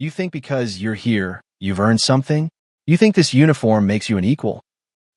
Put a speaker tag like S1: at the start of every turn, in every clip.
S1: You think because you're here, you've earned something? You think this uniform makes you an equal?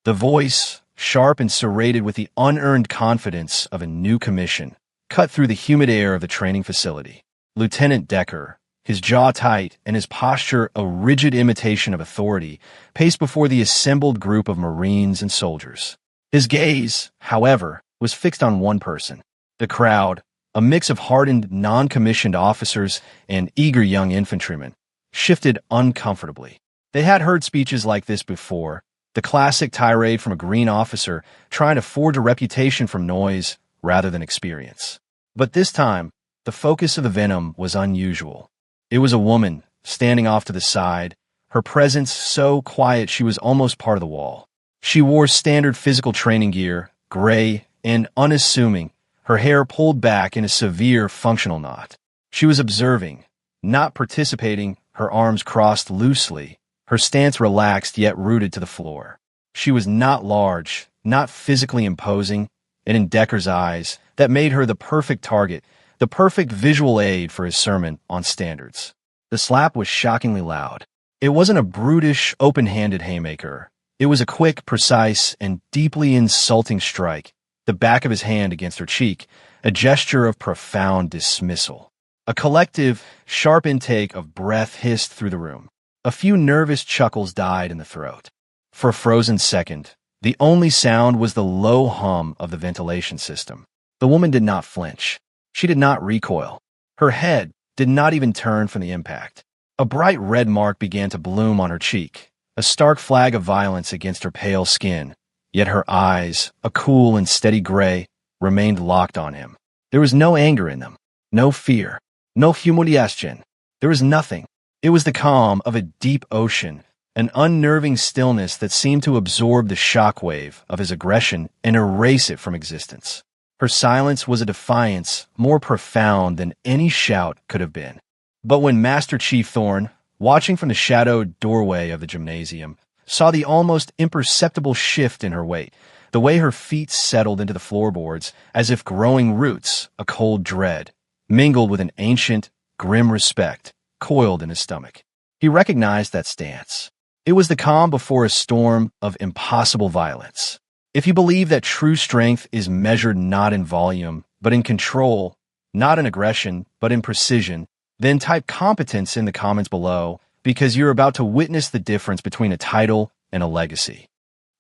S1: The voice, sharp and serrated with the unearned confidence of a new commission, cut through the humid air of the training facility. Lieutenant Decker, his jaw tight and his posture a rigid imitation of authority, paced before the assembled group of Marines and soldiers. His gaze, however, was fixed on one person. The crowd, a mix of hardened, non-commissioned officers and eager young infantrymen, shifted uncomfortably. They had heard speeches like this before, the classic tirade from a green officer trying to forge a reputation from noise rather than experience. But this time, the focus of the venom was unusual. It was a woman, standing off to the side, her presence so quiet she was almost part of the wall. She wore standard physical training gear, gray and unassuming, her hair pulled back in a severe functional knot. She was observing, not participating, her arms crossed loosely, her stance relaxed yet rooted to the floor. She was not large, not physically imposing, and in Decker's eyes, that made her the perfect target, the perfect visual aid for his sermon on standards. The slap was shockingly loud. It wasn't a brutish, open-handed haymaker. It was a quick, precise, and deeply insulting strike, the back of his hand against her cheek, a gesture of profound dismissal. A collective, sharp intake of breath hissed through the room. A few nervous chuckles died in the throat. For a frozen second, the only sound was the low hum of the ventilation system. The woman did not flinch. She did not recoil. Her head did not even turn from the impact. A bright red mark began to bloom on her cheek, a stark flag of violence against her pale skin, yet her eyes, a cool and steady gray, remained locked on him. There was no anger in them, no fear, no humiliation. There was nothing. It was the calm of a deep ocean, an unnerving stillness that seemed to absorb the shockwave of his aggression and erase it from existence. Her silence was a defiance more profound than any shout could have been. But when Master Chief Thorne, watching from the shadowed doorway of the gymnasium, saw the almost imperceptible shift in her weight, the way her feet settled into the floorboards as if growing roots, a cold dread, mingled with an ancient, grim respect, coiled in his stomach. He recognized that stance. It was the calm before a storm of impossible violence. If you believe that true strength is measured not in volume, but in control, not in aggression, but in precision, then type competence in the comments below, because you're about to witness the difference between a title and a legacy.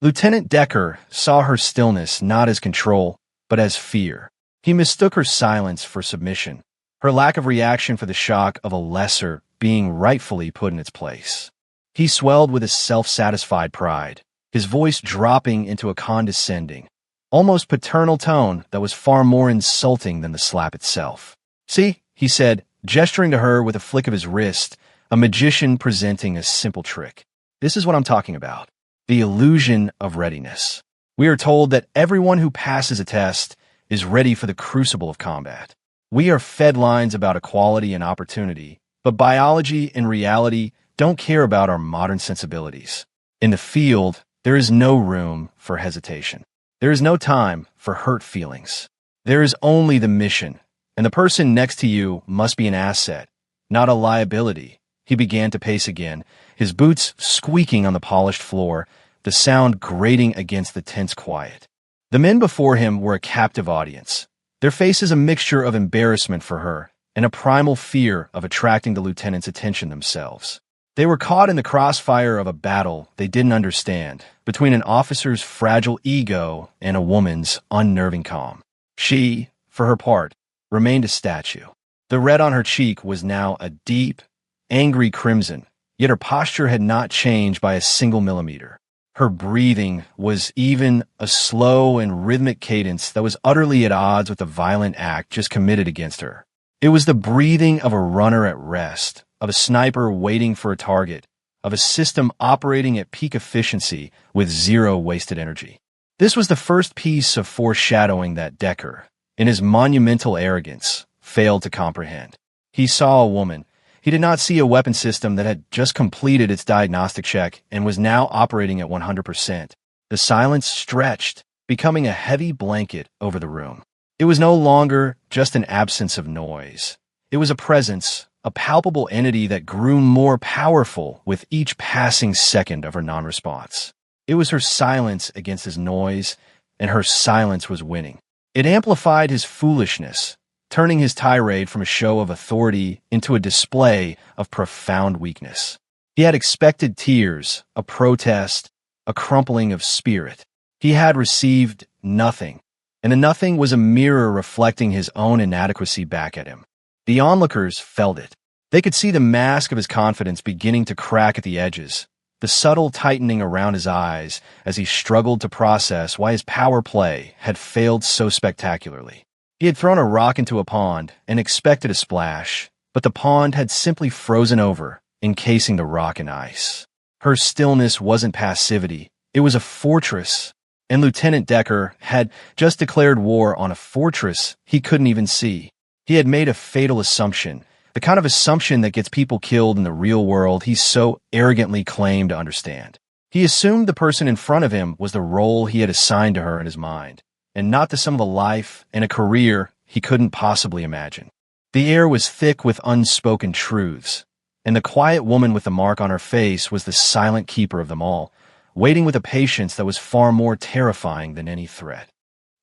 S1: Lieutenant Decker saw her stillness not as control, but as fear. He mistook her silence for submission, her lack of reaction for the shock of a lesser being rightfully put in its place. He swelled with a self-satisfied pride, his voice dropping into a condescending, almost paternal tone that was far more insulting than the slap itself. "See," he said, gesturing to her with a flick of his wrist, a magician presenting a simple trick. "This is what I'm talking about. The illusion of readiness. We are told that everyone who passes a test is ready for the crucible of combat. We are fed lines about equality and opportunity, but biology and reality don't care about our modern sensibilities. In the field, there is no room for hesitation. There is no time for hurt feelings. There is only the mission, and the person next to you must be an asset, not a liability." He began to pace again, his boots squeaking on the polished floor, the sound grating against the tense quiet. The men before him were a captive audience, their faces a mixture of embarrassment for her and a primal fear of attracting the lieutenant's attention themselves. They were caught in the crossfire of a battle they didn't understand, between an officer's fragile ego and a woman's unnerving calm. She, for her part, remained a statue. The red on her cheek was now a deep, angry crimson, yet her posture had not changed by a single millimeter. Her breathing was even a slow and rhythmic cadence that was utterly at odds with the violent act just committed against her. It was the breathing of a runner at rest, of a sniper waiting for a target, of a system operating at peak efficiency with zero wasted energy. This was the first piece of foreshadowing that Decker, in his monumental arrogance, failed to comprehend. He saw a woman. He did not see a weapon system that had just completed its diagnostic check and was now operating at 100%. The silence stretched, becoming a heavy blanket over the room. It was no longer just an absence of noise. It was a presence, a palpable entity that grew more powerful with each passing second of her non-response. It was her silence against his noise, and her silence was winning. It amplified his foolishness, turning his tirade from a show of authority into a display of profound weakness. He had expected tears, a protest, a crumpling of spirit. He had received nothing, and the nothing was a mirror reflecting his own inadequacy back at him. The onlookers felt it. They could see the mask of his confidence beginning to crack at the edges, the subtle tightening around his eyes as he struggled to process why his power play had failed so spectacularly. He had thrown a rock into a pond and expected a splash, but the pond had simply frozen over, encasing the rock in ice. Her stillness wasn't passivity, it was a fortress, and Lieutenant Decker had just declared war on a fortress he couldn't even see. He had made a fatal assumption, the kind of assumption that gets people killed in the real world he so arrogantly claimed to understand. He assumed the person in front of him was the role he had assigned to her in his mind, and not to some of the life and a career he couldn't possibly imagine. The air was thick with unspoken truths, and the quiet woman with the mark on her face was the silent keeper of them all, waiting with a patience that was far more terrifying than any threat.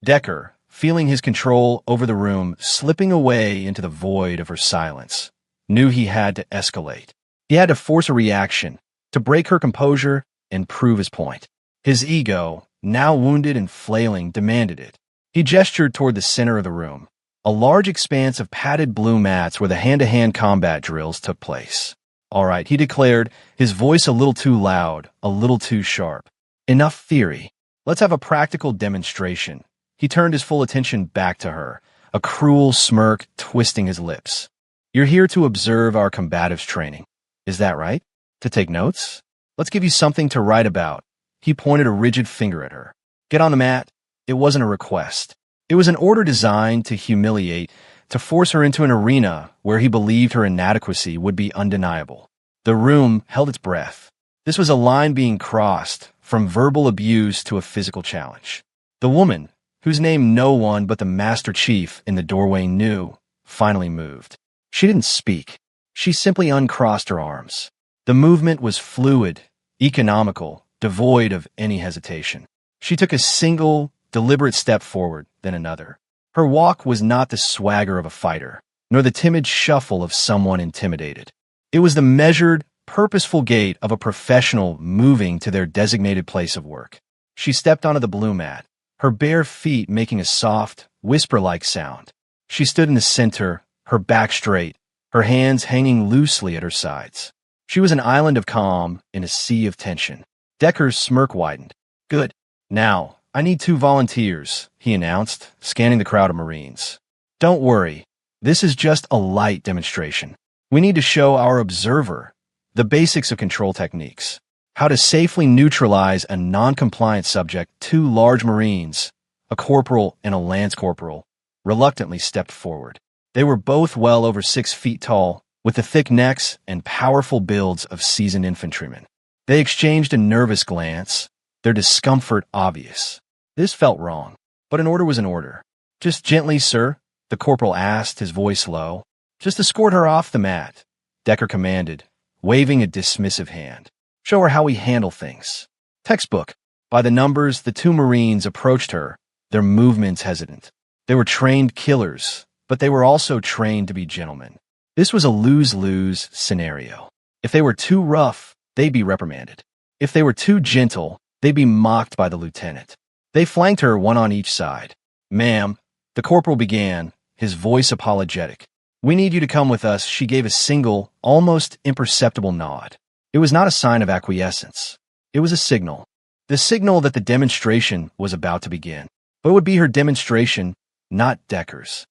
S1: Decker, feeling his control over the room slipping away into the void of her silence, knew he had to escalate. He had to force a reaction, to break her composure and prove his point. His ego, now wounded and flailing, demanded it. He gestured toward the center of the room, a large expanse of padded blue mats where the hand-to-hand combat drills took place. "All right," he declared, his voice a little too loud, a little too sharp. "Enough theory. Let's have a practical demonstration." He turned his full attention back to her, a cruel smirk twisting his lips. "You're here to observe our combatives training. Is that right? To take notes? Let's give you something to write about." He pointed a rigid finger at her. "Get on the mat." It wasn't a request. It was an order designed to humiliate, to force her into an arena where he believed her inadequacy would be undeniable. The room held its breath. This was a line being crossed, from verbal abuse to a physical challenge. The woman, whose name no one but the Master Chief in the doorway knew, finally moved. She didn't speak. She simply uncrossed her arms. The movement was fluid, economical, devoid of any hesitation. She took a single, deliberate step forward, then another. Her walk was not the swagger of a fighter, nor the timid shuffle of someone intimidated. It was the measured, purposeful gait of a professional moving to their designated place of work. She stepped onto the blue mat, her bare feet making a soft, whisper-like sound. She stood in the center, her back straight, her hands hanging loosely at her sides. She was an island of calm in a sea of tension. Decker's smirk widened. "Good. Now, I need 2 volunteers," he announced, scanning the crowd of Marines. "Don't worry. This is just a light demonstration. We need to show our observer the basics of control techniques. How to safely neutralize a non-compliant subject." 2 large Marines, a corporal and a lance corporal, reluctantly stepped forward. They were both well over 6 feet tall, with the thick necks and powerful builds of seasoned infantrymen. They exchanged a nervous glance, their discomfort obvious. This felt wrong, but an order was an order. "Just gently, sir," the corporal asked, his voice low. "Just escort her off the mat," Decker commanded, waving a dismissive hand. "Show her how we handle things." Textbook. By the numbers, the 2 Marines approached her, their movements hesitant. They were trained killers, but they were also trained to be gentlemen. This was a lose-lose scenario. If they were too rough, they'd be reprimanded. If they were too gentle, they'd be mocked by the lieutenant. They flanked her, one on each side. "Ma'am," the corporal began, his voice apologetic. "We need you to come with us." She gave a single, almost imperceptible nod. It was not a sign of acquiescence. It was a signal. The signal that the demonstration was about to begin. But it would be her demonstration, not Decker's.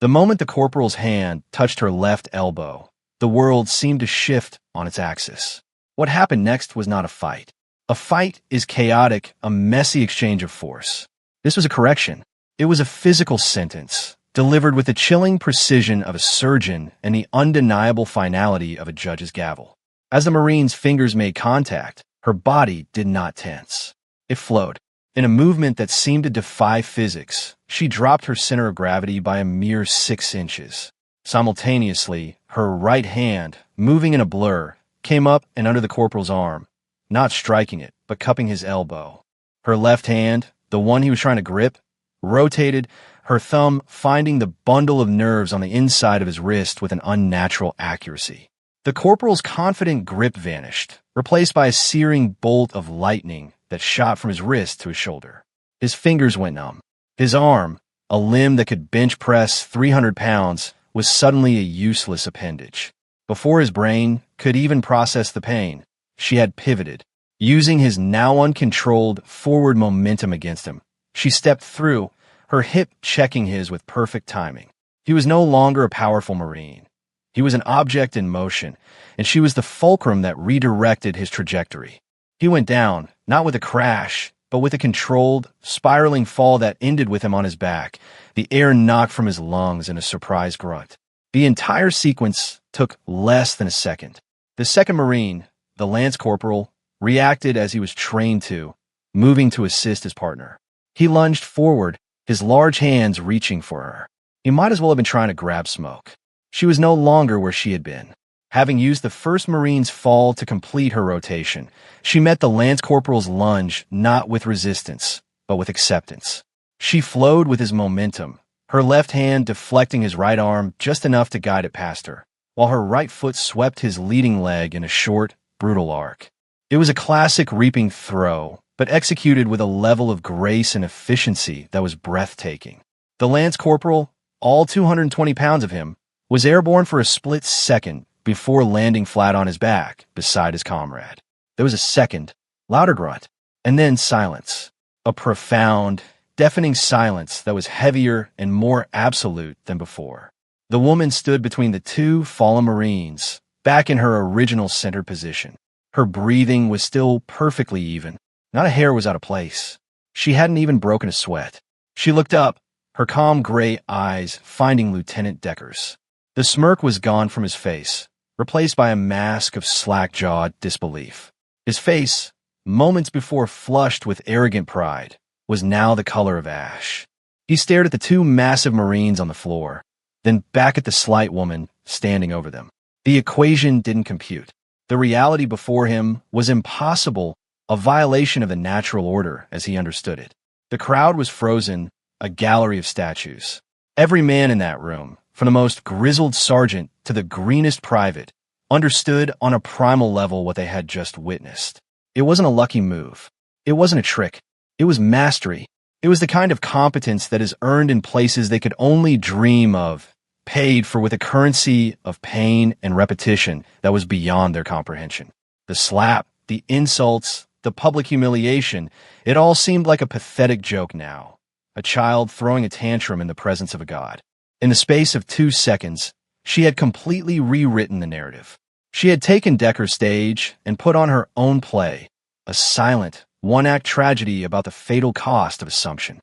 S1: The moment the corporal's hand touched her left elbow, the world seemed to shift on its axis. What happened next was not a fight. A fight is chaotic, a messy exchange of force. This was a correction. It was a physical sentence, delivered with the chilling precision of a surgeon and the undeniable finality of a judge's gavel. As the Marine's fingers made contact, her body did not tense. It flowed. In a movement that seemed to defy physics, she dropped her center of gravity by a mere 6 inches. Simultaneously, her right hand, moving in a blur, came up and under the corporal's arm, not striking it, but cupping his elbow. Her left hand, the one he was trying to grip, rotated, her thumb finding the bundle of nerves on the inside of his wrist with an unnatural accuracy. The corporal's confident grip vanished, replaced by a searing bolt of lightning that shot from his wrist to his shoulder. His fingers went numb. His arm, a limb that could bench press 300 pounds, was suddenly a useless appendage. Before his brain could even process the pain, she had pivoted. Using his now uncontrolled forward momentum against him, she stepped through, her hip checking his with perfect timing. He was no longer a powerful Marine. He was an object in motion, and she was the fulcrum that redirected his trajectory. He went down, not with a crash, but with a controlled, spiraling fall that ended with him on his back, the air knocked from his lungs in a surprised grunt. The entire sequence took less than a second. The second Marine, the Lance Corporal, reacted as he was trained to, moving to assist his partner. He lunged forward, his large hands reaching for her. He might as well have been trying to grab smoke. She was no longer where she had been. Having used the first Marine's fall to complete her rotation, she met the Lance Corporal's lunge not with resistance, but with acceptance. She flowed with his momentum, her left hand deflecting his right arm just enough to guide it past her, while her right foot swept his leading leg in a short, brutal arc. It was a classic reaping throw, but executed with a level of grace and efficiency that was breathtaking. The Lance Corporal, all 220 pounds of him, was airborne for a split second before landing flat on his back beside his comrade. There was a second, louder grunt, and then silence. A profound, deafening silence that was heavier and more absolute than before. The woman stood between the two fallen Marines, back in her original center position. Her breathing was still perfectly even. Not a hair was out of place. She hadn't even broken a sweat. She looked up, her calm gray eyes finding Lieutenant Decker's. The smirk was gone from his face, replaced by a mask of slack-jawed disbelief. His face, moments before flushed with arrogant pride, was now the color of ash. He stared at the two massive Marines on the floor, then back at the slight woman standing over them. The equation didn't compute. The reality before him was impossible, a violation of the natural order as he understood it. The crowd was frozen, a gallery of statues. Every man in that room, from the most grizzled sergeant to the greenest private, understood on a primal level what they had just witnessed. It wasn't a lucky move. It wasn't a trick. It was mastery. It was the kind of competence that is earned in places they could only dream of, paid for with a currency of pain and repetition that was beyond their comprehension. The slap, the insults, the public humiliation, it all seemed like a pathetic joke now. A child throwing a tantrum in the presence of a god. In the space of 2 seconds, she had completely rewritten the narrative. She had taken Decker's stage and put on her own play, a silent, one-act tragedy about the fatal cost of assumption.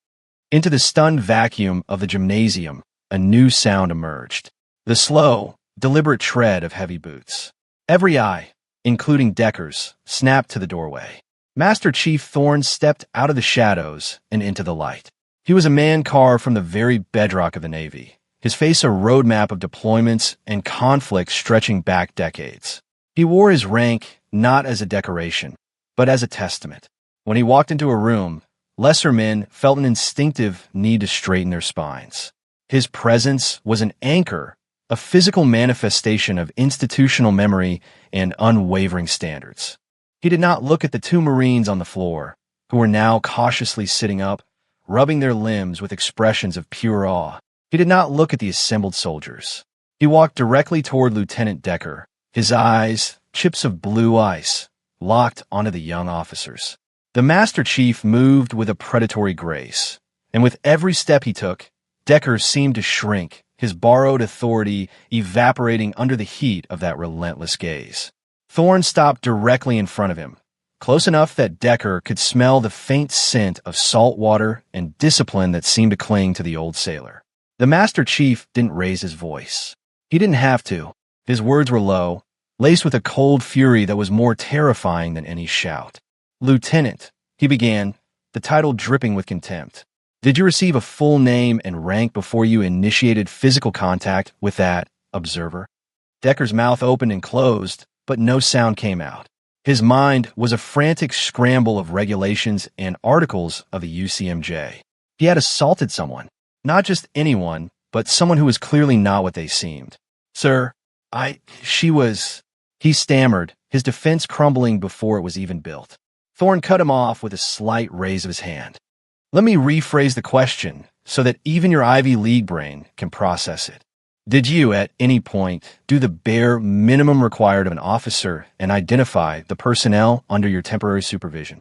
S1: Into the stunned vacuum of the gymnasium, a new sound emerged. The slow, deliberate tread of heavy boots. Every eye, including Decker's, snapped to the doorway. Master Chief Thorne stepped out of the shadows and into the light. He was a man carved from the very bedrock of the Navy, his face a roadmap of deployments and conflicts stretching back decades. He wore his rank not as a decoration, but as a testament. When he walked into a room, lesser men felt an instinctive need to straighten their spines. His presence was an anchor, a physical manifestation of institutional memory and unwavering standards. He did not look at the two Marines on the floor, who were now cautiously sitting up, rubbing their limbs with expressions of pure awe. He did not look at the assembled soldiers. He walked directly toward Lieutenant Decker, his eyes, chips of blue ice, locked onto the young officers. The Master Chief moved with a predatory grace, and with every step he took, Decker seemed to shrink, his borrowed authority evaporating under the heat of that relentless gaze. Thorne stopped directly in front of him, close enough that Decker could smell the faint scent of salt water and discipline that seemed to cling to the old sailor. The Master Chief didn't raise his voice. He didn't have to. His words were low, laced with a cold fury that was more terrifying than any shout. "Lieutenant," he began, the title dripping with contempt. Did you receive a full name and rank before you initiated physical contact with that observer? Decker's mouth opened and closed, but no sound came out. His mind was a frantic scramble of regulations and articles of the UCMJ. He had assaulted someone. Not just anyone, but someone who was clearly not what they seemed. Sir, she was... He stammered, his defense crumbling before it was even built. Thorne cut him off with a slight raise of his hand. Let me rephrase the question so that even your Ivy League brain can process it. Did you, at any point, do the bare minimum required of an officer and identify the personnel under your temporary supervision?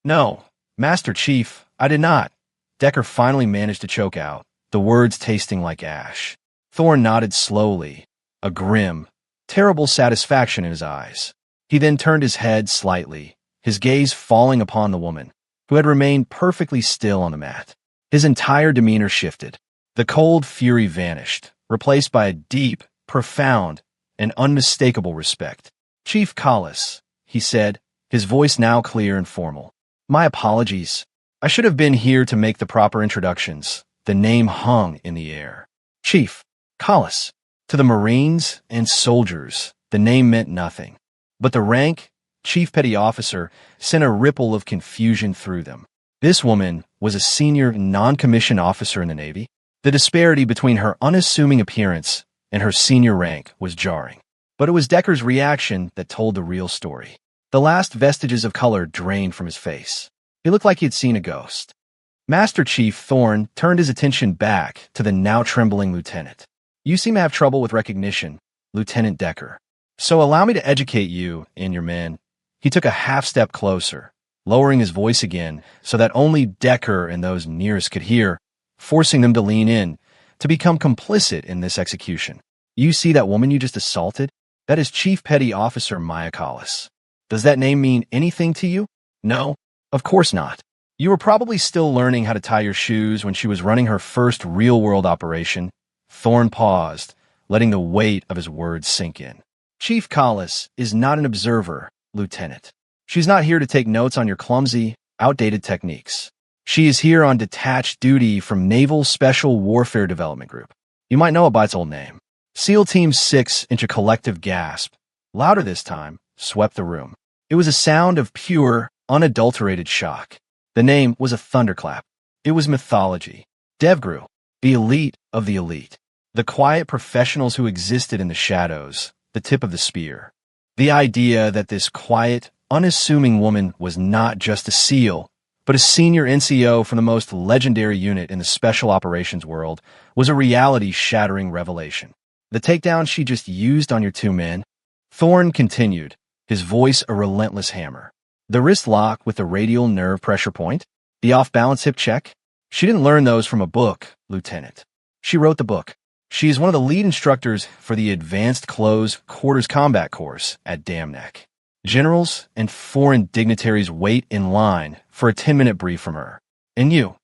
S1: No, Master Chief, I did not. Decker finally managed to choke out, the words tasting like ash. Thorne nodded slowly, a grim, terrible satisfaction in his eyes. He then turned his head slightly, his gaze falling upon the woman, who had remained perfectly still on the mat. His entire demeanor shifted. The cold fury vanished, replaced by a deep, profound, and unmistakable respect. Chief Collis, he said, his voice now clear and formal. My apologies. I should have been here to make the proper introductions. The name hung in the air. Chief Collis. To the Marines and soldiers, the name meant nothing. But the rank, Chief Petty Officer, sent a ripple of confusion through them. This woman was a senior non-commissioned officer in the Navy. The disparity between her unassuming appearance and her senior rank was jarring. But it was Decker's reaction that told the real story. The last vestiges of color drained from his face. He looked like he had seen a ghost. Master Chief Thorne turned his attention back to the now trembling lieutenant. You seem to have trouble with recognition, Lieutenant Decker. So allow me to educate you and your men. He took a half-step closer, lowering his voice again so that only Decker and those nearest could hear, forcing them to lean in, to become complicit in this execution. You see that woman you just assaulted? That is Chief Petty Officer Maya Collis. Does that name mean anything to you? No, of course not. You were probably still learning how to tie your shoes when she was running her first real-world operation. Thorne paused, letting the weight of his words sink in. Chief Collis is not an observer, Lieutenant. She's not here to take notes on your clumsy, outdated techniques. She is here on detached duty from Naval Special Warfare Development Group. You might know it by its old name. SEAL Team 6 into collective gasp, louder this time, swept the room. It was a sound of pure, unadulterated shock. The name was a thunderclap. It was mythology. DevGru, the elite of the elite. The quiet professionals who existed in the shadows, the tip of the spear. The idea that this quiet, unassuming woman was not just a SEAL, but a senior NCO from the most legendary unit in the special operations world was a reality-shattering revelation. The takedown she just used on your two men? Thorne continued, his voice a relentless hammer. The wrist lock with the radial nerve pressure point? The off-balance hip check? She didn't learn those from a book, Lieutenant. She wrote the book. She is one of the lead instructors for the Advanced Close Quarters Combat course at Dam Neck. Generals and foreign dignitaries wait in line for a 10-minute brief from her. And you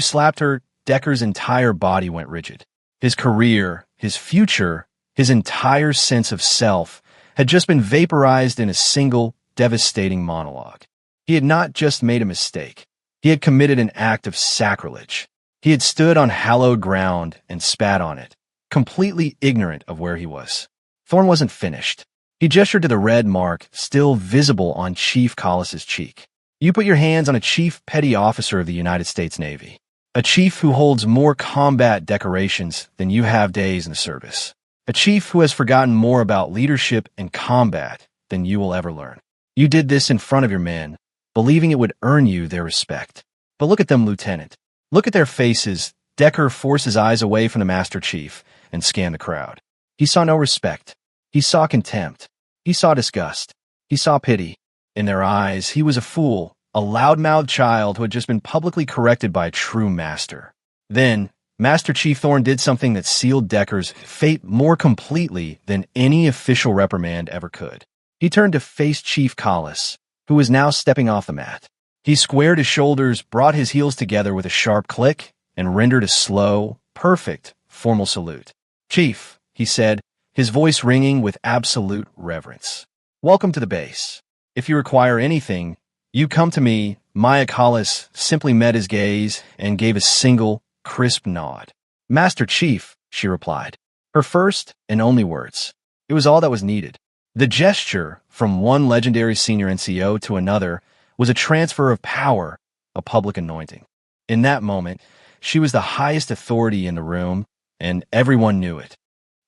S1: slapped her. Decker's entire body went rigid. His career, his future, his entire sense of self had just been vaporized in a single, devastating monologue. He had not just made a mistake. He had committed an act of sacrilege. He had stood on hallowed ground and spat on it, completely ignorant of where he was. Thorne wasn't finished. He gestured to the red mark still visible on Chief Collis's cheek. You put your hands on a Chief Petty Officer of the United States Navy, a chief who holds more combat decorations than you have days in the service, a chief who has forgotten more about leadership and combat than you will ever learn. You did this in front of your men, believing it would earn you their respect. But look at them, Lieutenant. Look at their faces. Decker forced his eyes away from the Master Chief and scanned the crowd. He saw no respect. He saw contempt. He saw disgust. He saw pity. In their eyes, he was a fool, a loud-mouthed child who had just been publicly corrected by a true master. Then, Master Chief Thorne did something that sealed Decker's fate more completely than any official reprimand ever could. He turned to face Chief Collis, who was now stepping off the mat. He squared his shoulders, brought his heels together with a sharp click, and rendered a slow, perfect, formal salute. Chief, he said, his voice ringing with absolute reverence. Welcome to the base. If you require anything, You come to me. Maya Collis simply met his gaze and gave a single, crisp nod. Master Chief, she replied. Her first and only words. It was all that was needed. The gesture from one legendary senior NCO to another was a transfer of power, a public anointing. In that moment, she was the highest authority in the room, and everyone knew it.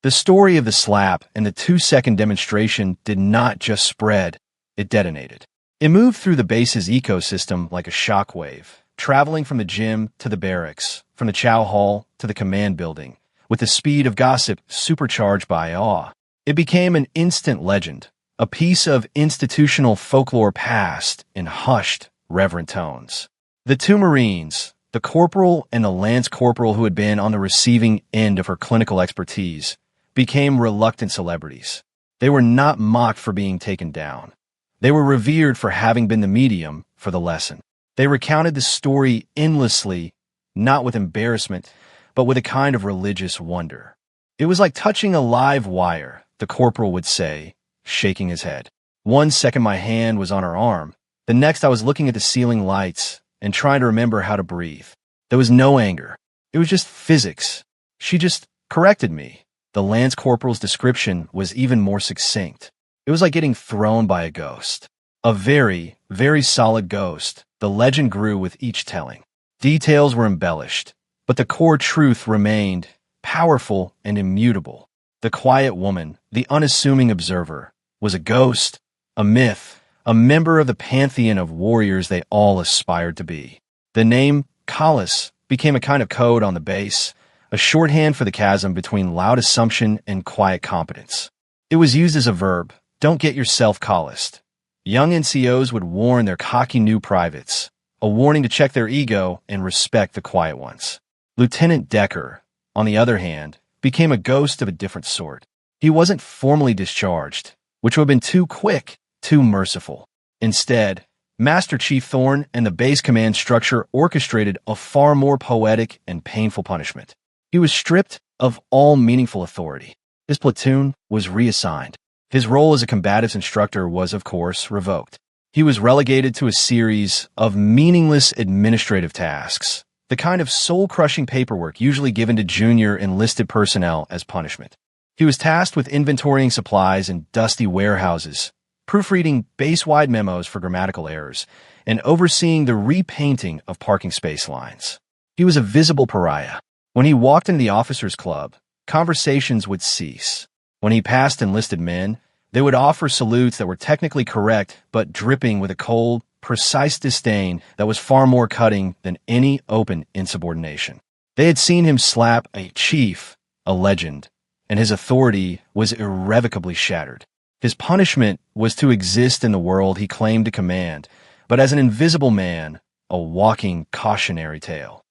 S1: The story of the slap and the 2-second demonstration did not just spread, it detonated. It moved through the base's ecosystem like a shockwave, traveling from the gym to the barracks, from the chow hall to the command building, with the speed of gossip supercharged by awe. It became an instant legend, a piece of institutional folklore passed in hushed, reverent tones. The two Marines, the corporal and the lance corporal who had been on the receiving end of her clinical expertise, became reluctant celebrities. They were not mocked for being taken down. They were revered for having been the medium for the lesson. They recounted the story endlessly, not with embarrassment, but with a kind of religious wonder. It was like touching a live wire, the corporal would say, shaking his head. 1 second my hand was on her arm. The next I was looking at the ceiling lights and trying to remember how to breathe. There was no anger. It was just physics. She just corrected me. The lance corporal's description was even more succinct. It was like getting thrown by a ghost. A very, very solid ghost. The legend grew with each telling. Details were embellished, but the core truth remained powerful and immutable. The quiet woman, the unassuming observer, was a ghost, a myth, a member of the pantheon of warriors they all aspired to be. The name Collis became a kind of code on the base, a shorthand for the chasm between loud assumption and quiet competence. It was used as a verb, don't get yourself Collised. Young NCOs would warn their cocky new privates, a warning to check their ego and respect the quiet ones. Lieutenant Decker, on the other hand, became a ghost of a different sort. He wasn't formally discharged, which would have been too quick, too merciful. Instead, Master Chief Thorne and the base command structure orchestrated a far more poetic and painful punishment. He was stripped of all meaningful authority. His platoon was reassigned. His role as a combatives instructor was, of course, revoked. He was relegated to a series of meaningless administrative tasks, the kind of soul-crushing paperwork usually given to junior enlisted personnel as punishment. He was tasked with inventorying supplies in dusty warehouses, proofreading base-wide memos for grammatical errors, and overseeing the repainting of parking space lines. He was a visible pariah. When he walked into the officers' club, conversations would cease. When he passed enlisted men, they would offer salutes that were technically correct but dripping with a cold, precise disdain that was far more cutting than any open insubordination. They had seen him slap a chief, a legend, and his authority was irrevocably shattered. His punishment was to exist in the world he claimed to command, but as an invisible man, a walking cautionary tale.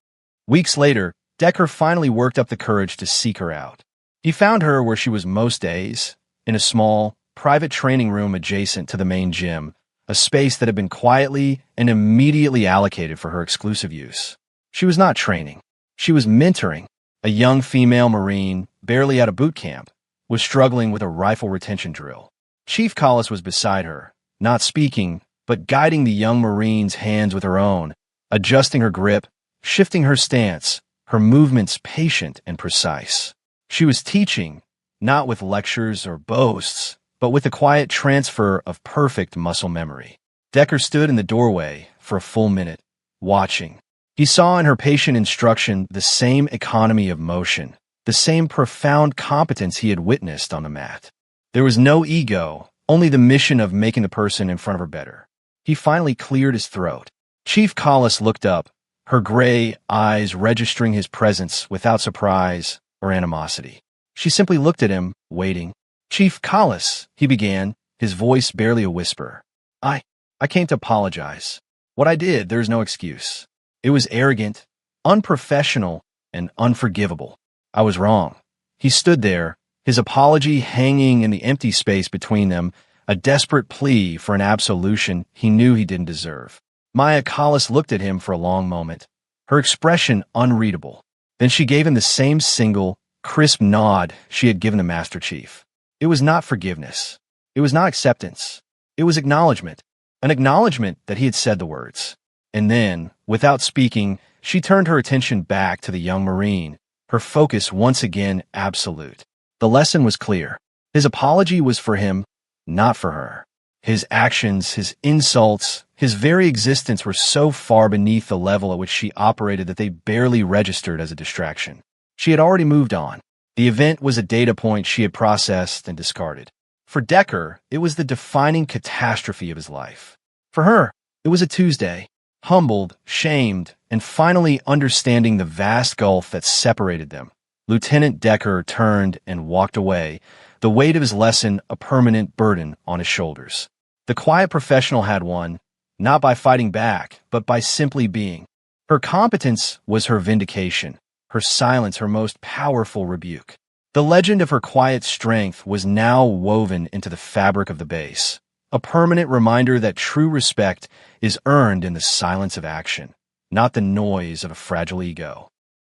S1: Weeks later, Decker finally worked up the courage to seek her out. He found her where she was most days, in a small, private training room adjacent to the main gym, a space that had been quietly and immediately allocated for her exclusive use. She was not training. She was mentoring. A young female Marine, barely out of boot camp, was struggling with a rifle retention drill. Chief Collis was beside her, not speaking, but guiding the young Marine's hands with her own, adjusting her grip, shifting her stance, her movements patient and precise. She was teaching, not with lectures or boasts, but with the quiet transfer of perfect muscle memory. Decker stood in the doorway for a full minute, watching. He saw in her patient instruction the same economy of motion, the same profound competence he had witnessed on the mat. There was no ego, only the mission of making the person in front of her better. He finally cleared his throat. Chief Collis looked up, her gray eyes registering his presence without surprise or animosity. She simply looked at him, waiting. Chief Collis, he began, his voice barely a whisper. I came to apologize. What I did, there's no excuse. It was arrogant, unprofessional, and unforgivable. I was wrong. He stood there, his apology hanging in the empty space between them, a desperate plea for an absolution he knew he didn't deserve. Maya Collis looked at him for a long moment, her expression unreadable. Then she gave him the same single, crisp nod she had given the Master Chief. It was not forgiveness. It was not acceptance. It was acknowledgement. an acknowledgement that he had said the words. And then, without speaking, she turned her attention back to the young Marine, her focus once again absolute. The lesson was clear. His apology was for him, not for her. His actions, his insults, his very existence were so far beneath the level at which she operated that they barely registered as a distraction. She had already moved on. The event was a data point she had processed and discarded. For Decker, it was the defining catastrophe of his life. For her, it was a Tuesday, humbled, shamed, and finally understanding the vast gulf that separated them. Lieutenant Decker turned and walked away, the weight of his lesson a permanent burden on his shoulders. The quiet professional had won, not by fighting back, but by simply being. Her competence was her vindication, her silence her most powerful rebuke. The legend of her quiet strength was now woven into the fabric of the base, a permanent reminder that true respect is earned in the silence of action, not the noise of a fragile ego.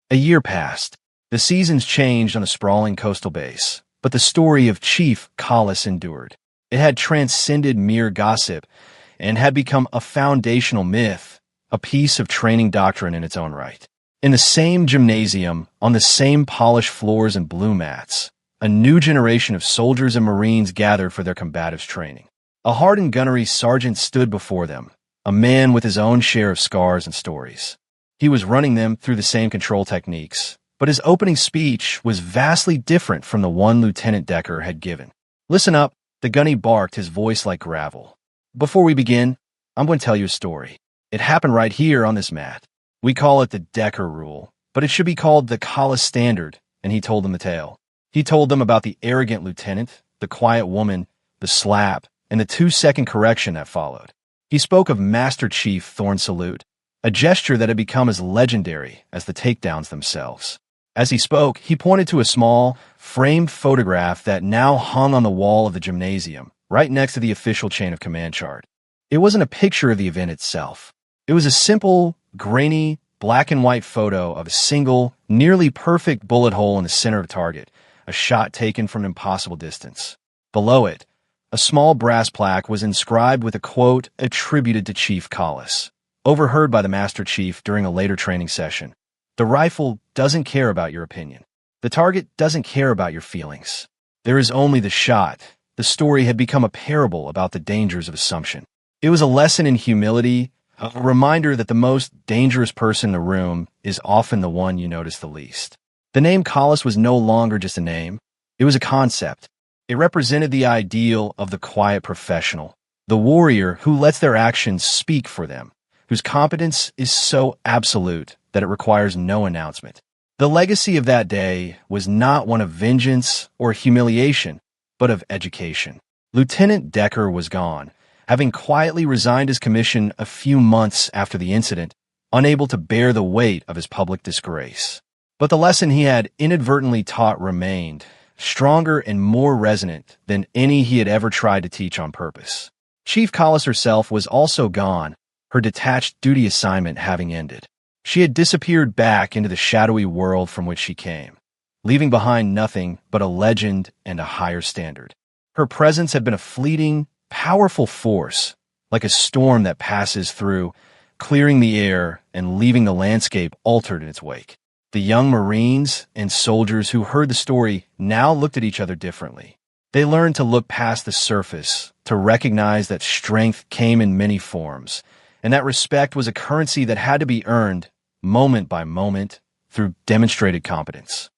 S1: A year passed. The seasons changed on a sprawling coastal base, but the story of Chief Collis endured. It had transcended mere gossip and had become a foundational myth, a piece of training doctrine in its own right. In the same gymnasium, on the same polished floors and blue mats, a new generation of soldiers and Marines gathered for their combatives training. A hardened gunnery sergeant stood before them, a man with his own share of scars and stories. He was running them through the same control techniques, but his opening speech was vastly different from the one Lieutenant Decker had given. "Listen up," the gunny barked, his voice like gravel. "Before we begin, I'm going to tell you a story. It happened right here on this mat. We call it the Decker Rule, but it should be called the Collis Standard," and he told them the tale. He told them about the arrogant lieutenant, the quiet woman, the slap, and the 2-second correction that followed. He spoke of Master Chief Thorn Salute, a gesture that had become as legendary as the takedowns themselves. As he spoke, he pointed to a small, framed photograph that now hung on the wall of the gymnasium, right next to the official chain of command chart. It wasn't a picture of the event itself. It was a simple, grainy, black and white photo of a single, nearly perfect bullet hole in the center of a target, a shot taken from an impossible distance. Below it, a small brass plaque was inscribed with a quote attributed to Chief Collis, overheard by the Master Chief during a later training session. "The rifle doesn't care about your opinion. The target doesn't care about your feelings. There is only the shot." The story had become a parable about the dangers of assumption. It was a lesson in humility, a reminder that the most dangerous person in the room is often the one you notice the least. The name Collis was no longer just a name. It was a concept. It represented the ideal of the quiet professional, the warrior who lets their actions speak for them, whose competence is so absolute that it requires no announcement. The legacy of that day was not one of vengeance or humiliation, but of education. Lieutenant Decker was gone, having quietly resigned his commission a few months after the incident, unable to bear the weight of his public disgrace. But the lesson he had inadvertently taught remained, stronger and more resonant than any he had ever tried to teach on purpose. Chief Collis herself was also gone, her detached duty assignment having ended. She had disappeared back into the shadowy world from which she came, leaving behind nothing but a legend and a higher standard. Her presence had been a fleeting, powerful force, like a storm that passes through, clearing the air and leaving the landscape altered in its wake. The young Marines and soldiers who heard the story now looked at each other differently. They learned to look past the surface, to recognize that strength came in many forms, and that respect was a currency that had to be earned, moment by moment, through demonstrated competence.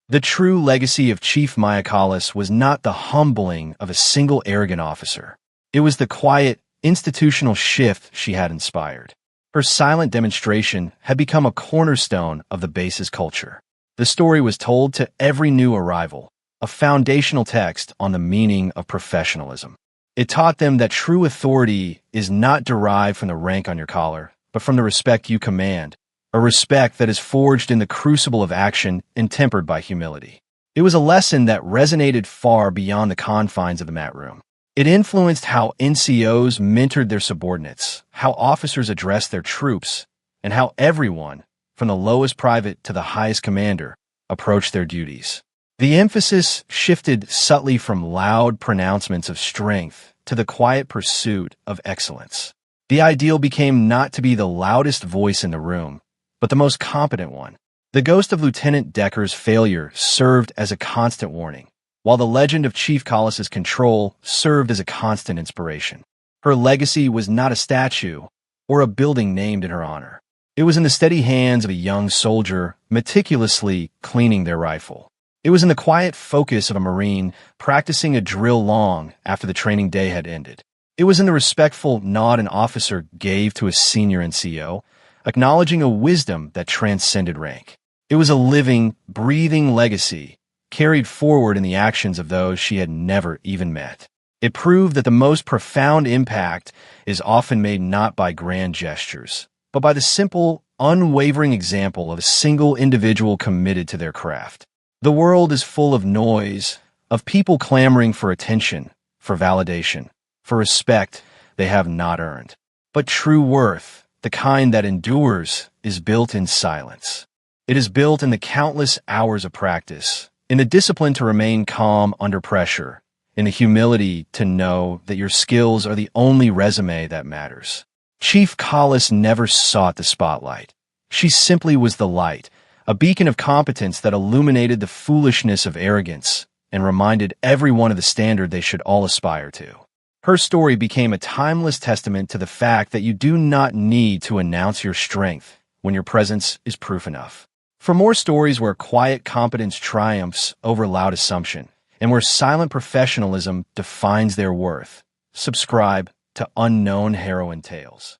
S1: The true legacy of Chief Maya Collis was not the humbling of a single arrogant officer. It was the quiet, institutional shift she had inspired. Her silent demonstration had become a cornerstone of the base's culture. The story was told to every new arrival, a foundational text on the meaning of professionalism. It taught them that true authority is not derived from the rank on your collar, but from the respect you command, a respect that is forged in the crucible of action and tempered by humility. It was a lesson that resonated far beyond the confines of the mat room. It influenced how NCOs mentored their subordinates, how officers addressed their troops, and how everyone, from the lowest private to the highest commander, approached their duties. The emphasis shifted subtly from loud pronouncements of strength to the quiet pursuit of excellence. The ideal became not to be the loudest voice in the room, but the most competent one. The ghost of Lieutenant Decker's failure served as a constant warning, while the legend of Chief Collis's control served as a constant inspiration. Her legacy was not a statue or a building named in her honor. It was in the steady hands of a young soldier meticulously cleaning their rifle. It was in the quiet focus of a Marine practicing a drill long after the training day had ended. It was in the respectful nod an officer gave to a senior NCO, acknowledging a wisdom that transcended rank. It was a living, breathing legacy carried forward in the actions of those she had never even met. It proved that the most profound impact is often made not by grand gestures, but by the simple, unwavering example of a single individual committed to their craft. The world is full of noise, of people clamoring for attention, for validation, for respect they have not earned. But true worth, the kind that endures, is built in silence. It is built in the countless hours of practice, in the discipline to remain calm under pressure, in the humility to know that your skills are the only resume that matters. Chief Collis never sought the spotlight. She simply was the light, a beacon of competence that illuminated the foolishness of arrogance and reminded everyone of the standard they should all aspire to. Her story became a timeless testament to the fact that you do not need to announce your strength when your presence is proof enough. For more stories where quiet competence triumphs over loud assumption, and where silent professionalism defines their worth, subscribe to Unknown Heroine Tales.